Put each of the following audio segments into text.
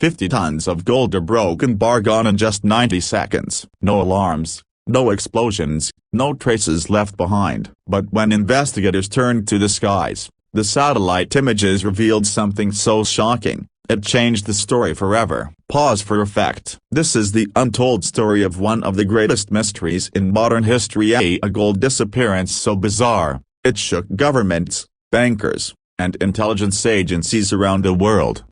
50 tons of gold or broken bar gone in just 90 seconds. No alarms, no explosions, no traces left behind. But when investigators turned to the skies, the satellite images revealed something so shocking, it changed the story forever. Pause for effect. This is the untold story of one of the greatest mysteries in modern history. A gold disappearance so bizarre, it shook governments, bankers, and intelligence agencies around the world.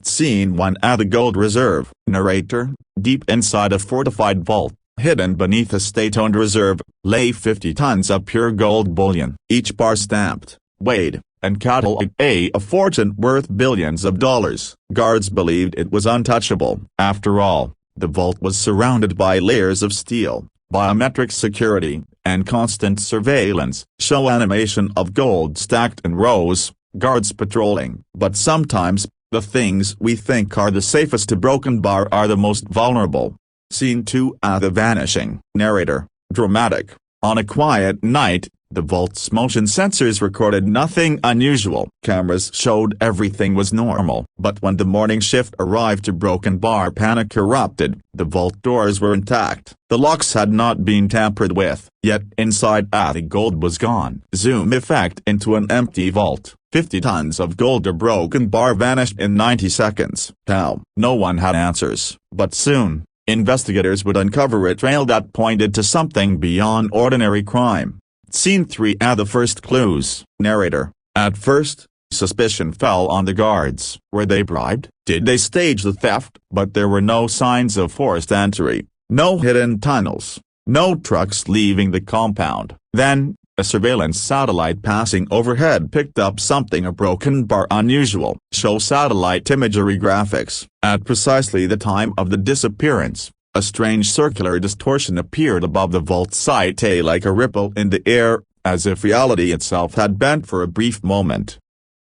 Scene 1 at the gold reserve. Narrator: deep inside a fortified vault, hidden beneath a state-owned reserve, lay 50 tons of pure gold bullion. Each bar stamped, weighed, and cataloged a fortune worth billions of dollars. Guards believed it was untouchable. After all, the vault was surrounded by layers of steel, biometric security, and constant surveillance. Show animation of gold stacked in rows, guards patrolling. But sometimes, the things we think are the safest to broken bar are the most vulnerable. Scene 2 at the vanishing. Narrator: dramatic. On a quiet night, the vault's motion sensors recorded nothing unusual. Cameras showed everything was normal. But when the morning shift arrived to broken bar, panic erupted. The vault doors were intact. The locks had not been tampered with. Yet inside the gold was gone. Zoom effect into an empty vault. 50 tons of gold or broken bar vanished in 90 seconds. How? No one had answers. But soon, investigators would uncover a trail that pointed to something beyond ordinary crime. Scene 3 at the first clues. Narrator: at first, suspicion fell on the guards. Were they bribed? Did they stage the theft? But there were no signs of forced entry, no hidden tunnels, no trucks leaving the compound. Then, a surveillance satellite passing overhead picked up something a broken bar unusual. Show satellite imagery graphics. At precisely the time of the disappearance, a strange circular distortion appeared above the vault site, like a ripple in the air, as if reality itself had bent for a brief moment.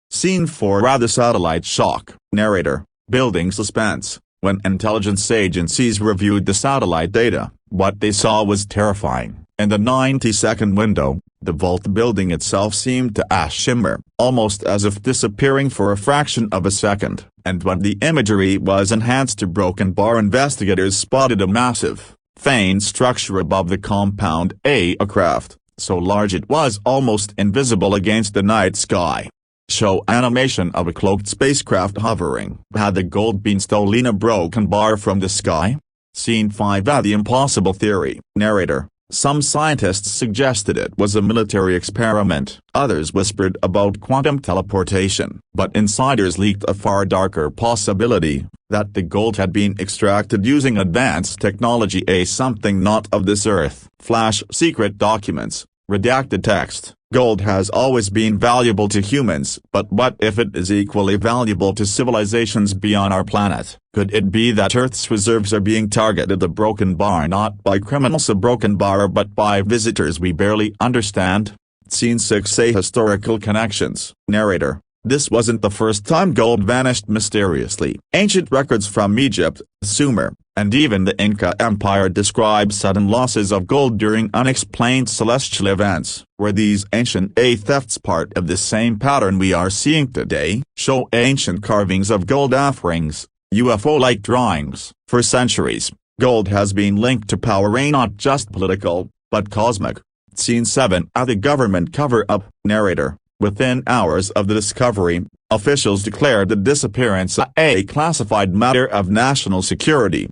Scene 4 at the satellite shock. Narrator: building suspense. When intelligence agencies reviewed the satellite data, what they saw was terrifying. In the 90-second window, the vault building itself seemed to shimmer, almost as if disappearing for a fraction of a second. And when the imagery was enhanced to broken bar, investigators spotted a massive, faint structure above the compound. A craft, so large it was almost invisible against the night sky. Show animation of a cloaked spacecraft hovering. Had the gold been stolen a broken bar from the sky? Scene 5 at the impossible theory. Narrator: some scientists suggested it was a military experiment. Others whispered about quantum teleportation. But insiders leaked a far darker possibility, that the gold had been extracted using advanced technology, something not of this earth. Flash secret documents, redacted text. Gold has always been valuable to humans, but what if it is equally valuable to civilizations beyond our planet? Could it be that Earth's reserves are being targeted a broken bar, not by criminals a broken bar, but by visitors we barely understand? Scene 6 a historical connections. Narrator: this wasn't the first time gold vanished mysteriously. Ancient records from Egypt, Sumer, and even the Inca Empire describe sudden losses of gold during unexplained celestial events. Were these ancient thefts part of the same pattern we are seeing today? Show ancient carvings of gold offerings, UFO-like drawings. For centuries, gold has been linked to power, not just political, but cosmic. Scene 7 at the government cover-up. Narrator: within hours of the discovery, officials declared the disappearance a classified matter of national security.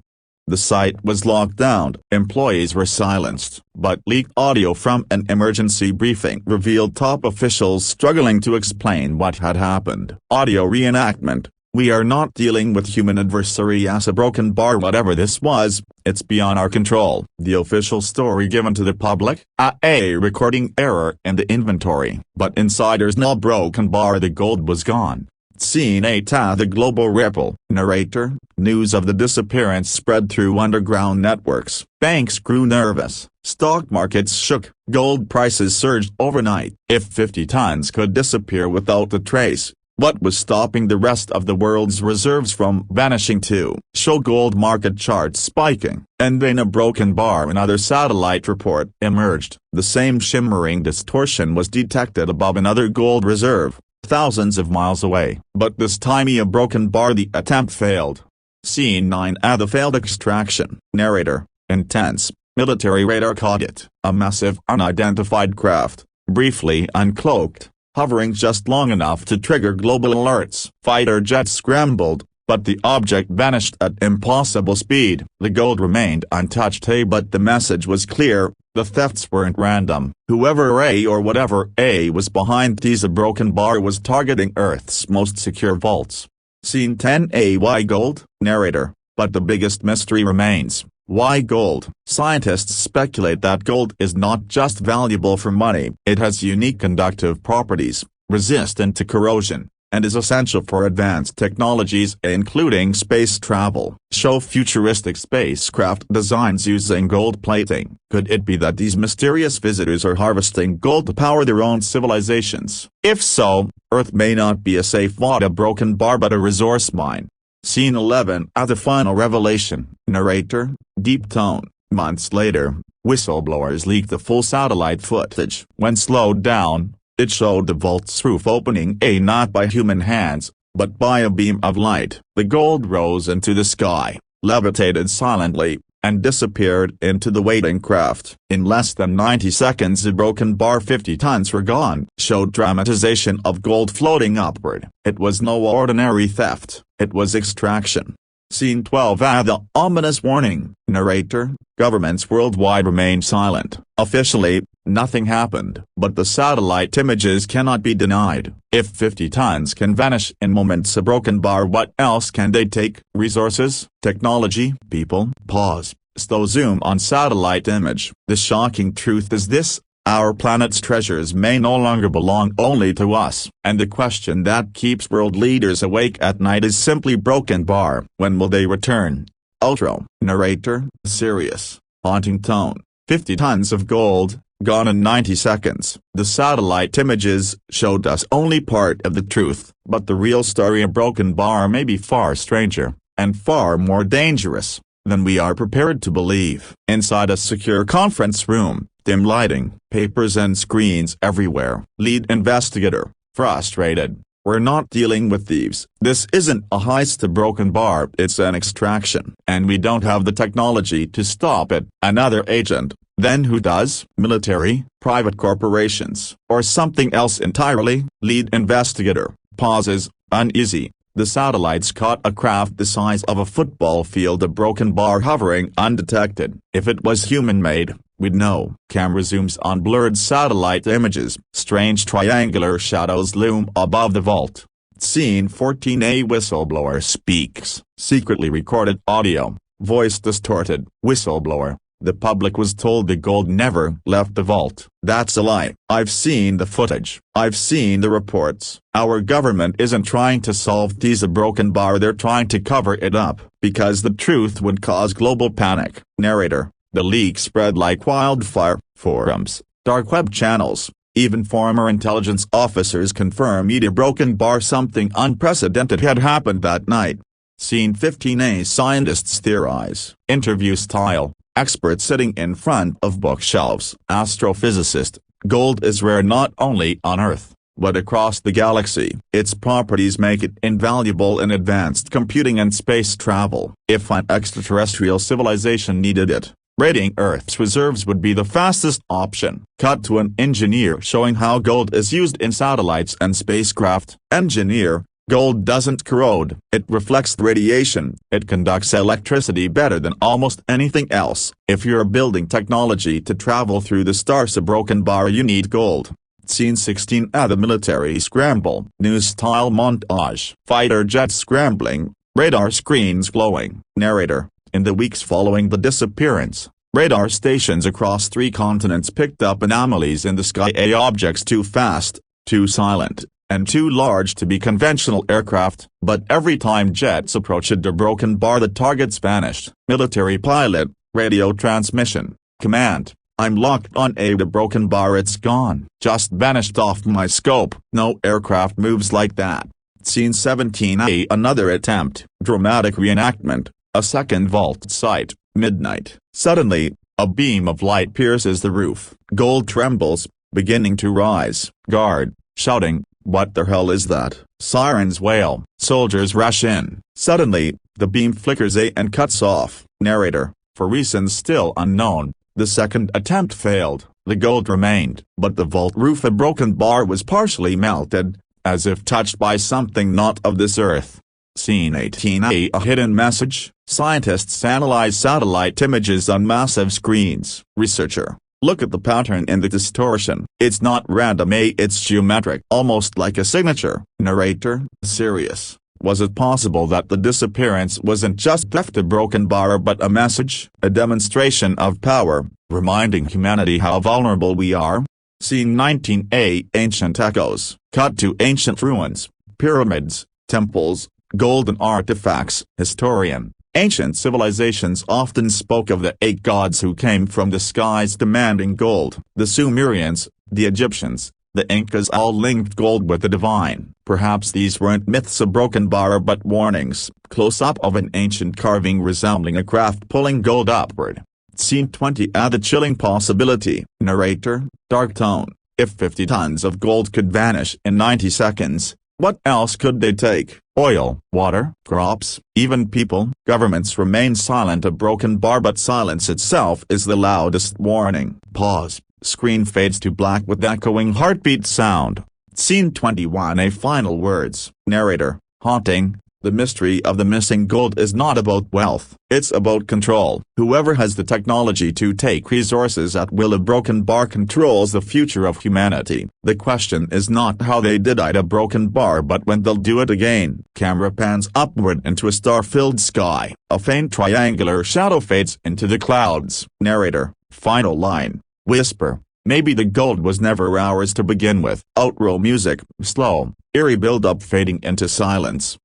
The site was locked down. Employees were silenced. But leaked audio from an emergency briefing revealed top officials struggling to explain what had happened. Audio reenactment: we are not dealing with human adversary as a broken bar. Whatever this was, it's beyond our control. The official story given to the public: a recording error in the inventory. But insiders know broken bar, the gold was gone. Scene 8 at the global ripple. Narrator: news of the disappearance spread through underground networks. Banks grew nervous. Stock markets shook. Gold prices surged overnight. If 50 tons could disappear without a trace, what was stopping the rest of the world's reserves from vanishing too? Show gold market charts spiking. And then a broken bar. Another satellite report emerged. The same shimmering distortion was detected above another gold reserve, thousands of miles away. But this time a broken bar. The attempt failed. Scene 9 at the failed extraction. Narrator: intense. Military radar caught it. A massive unidentified craft, briefly uncloaked, hovering just long enough to trigger global alerts. Fighter jets scrambled, but the object vanished at impossible speed. The gold remained untouched, but the message was clear: the thefts weren't random. Whoever or whatever was behind these, a broken bar was targeting Earth's most secure vaults. Scene 10 Why gold? Narrator: but the biggest mystery remains. Why gold? Scientists speculate that gold is not just valuable for money. It has unique conductive properties, resistant to corrosion, and is essential for advanced technologies including space travel. Show futuristic spacecraft designs using gold plating. Could it be that these mysterious visitors are harvesting gold to power their own civilizations? If so, Earth may not be a safe vault, a broken bar, but a resource mine. Scene 11 at the final revelation. Narrator: deep tone. Months later, whistleblowers leaked the full satellite footage. When slowed down, it showed the vault's roof opening, not by human hands, but by a beam of light. The gold rose into the sky, levitated silently, and disappeared into the waiting craft. In less than 90 seconds, the broken bar, 50 tons, were gone. Showed dramatization of gold floating upward. It was no ordinary theft, it was extraction. Scene 12 at the ominous warning. Narrator: governments worldwide remain silent. Officially, nothing happened, but the satellite images cannot be denied. If 50 tons can vanish in moments, a broken bar, what else can they take? Resources, technology, people. Pause. Slow zoom on satellite image. The shocking truth is this: our planet's treasures may no longer belong only to us. And the question that keeps world leaders awake at night is simply: broken bar, when will they return? Outro. Narrator: serious, haunting tone. 50 tons of gold, gone in 90 seconds. The satellite images showed us only part of the truth, but the real story, a broken bar, may be far stranger, and far more dangerous, than we are prepared to believe. Inside a secure conference room, dim lighting, papers and screens everywhere. Lead investigator: frustrated. We're not dealing with thieves. This isn't a heist, a broken bar, it's an extraction. And we don't have the technology to stop it. Another agent. Then who does? Military, private corporations, or something else entirely? Lead investigator pauses, uneasy. The satellites caught a craft the size of a football field, a broken bar hovering undetected. If it was human-made, we'd know. Camera zooms on blurred satellite images. Strange triangular shadows loom above the vault. Scene 14 A whistleblower speaks. Secretly recorded audio. Voice distorted. Whistleblower: the public was told the gold never left the vault. That's a lie. I've seen the footage. I've seen the reports. Our government isn't trying to solve a broken bar, they're trying to cover it up, because the truth would cause global panic. Narrator: the leak spread like wildfire. Forums, dark web channels, even former intelligence officers confirm a broken bar. Something unprecedented had happened that night. Scene 15A scientists theorize. Interview style. Expert sitting in front of bookshelves. Astrophysicist: gold is rare not only on Earth, but across the galaxy. Its properties make it invaluable in advanced computing and space travel. If an extraterrestrial civilization needed it, raiding Earth's reserves would be the fastest option. Cut to an engineer showing how gold is used in satellites and spacecraft. Engineer: gold doesn't corrode. It reflects radiation. It conducts electricity better than almost anything else. If you're building technology to travel through the stars, a broken bar, you need gold. Scene 16 at the military scramble. News-style montage. Fighter jets scrambling, radar screens glowing. Narrator: in the weeks following the disappearance, radar stations across 3 continents picked up anomalies in the sky. Objects too fast, too silent, and too large to be conventional aircraft. But every time jets approached a broken bar, the targets vanished. Military pilot, radio transmission: command, I'm locked on the broken bar, it's gone. Just vanished off my scope. No aircraft moves like that. Scene 17A another attempt. Dramatic reenactment. A second vault site, midnight. Suddenly, a beam of light pierces the roof. Gold trembles, beginning to rise. Guard, shouting, what the hell is that? Sirens wail. Soldiers rush in. Suddenly, The beam flickers and cuts off. Narrator, for reasons still unknown, the second attempt failed. The gold remained, but the vault roof, a broken bar, was partially melted, as if touched by something not of this earth. Scene 18A. A hidden message. Scientists analyze satellite images on massive screens. Researcher, look at the pattern in the distortion. It's not random, it's geometric, almost like a signature. Narrator, serious. Was it possible that the disappearance wasn't just left a broken bar but a message, a demonstration of power, reminding humanity how vulnerable we are? Scene 19A. Ancient echoes. Cut to ancient ruins, pyramids, temples, golden artifacts. Historian, ancient civilizations often spoke of the 8 gods who came from the skies demanding gold. The Sumerians, the Egyptians, the Incas all linked gold with the divine. Perhaps these weren't myths, a broken bar, but warnings. Close-up of an ancient carving resembling a craft pulling gold upward. Scene 20. Add a chilling possibility. Narrator, dark tone. If 50 tons of gold could vanish in 90 seconds, what else could they take? Oil, water, crops, even people. Governments remain silent, a broken bar, but silence itself is the loudest warning. Pause. Screen fades to black with echoing heartbeat sound. Scene 21. A final words. Narrator, haunting. The mystery of the missing gold is not about wealth, it's about control. Whoever has the technology to take resources at will, a broken bar, controls the future of humanity. The question is not how they did it, a broken bar, but when they'll do it again. Camera pans upward into a star-filled sky. A faint triangular shadow fades into the clouds. Narrator, final line. Whisper, maybe the gold was never ours to begin with. Outro music, slow, eerie build-up fading into silence.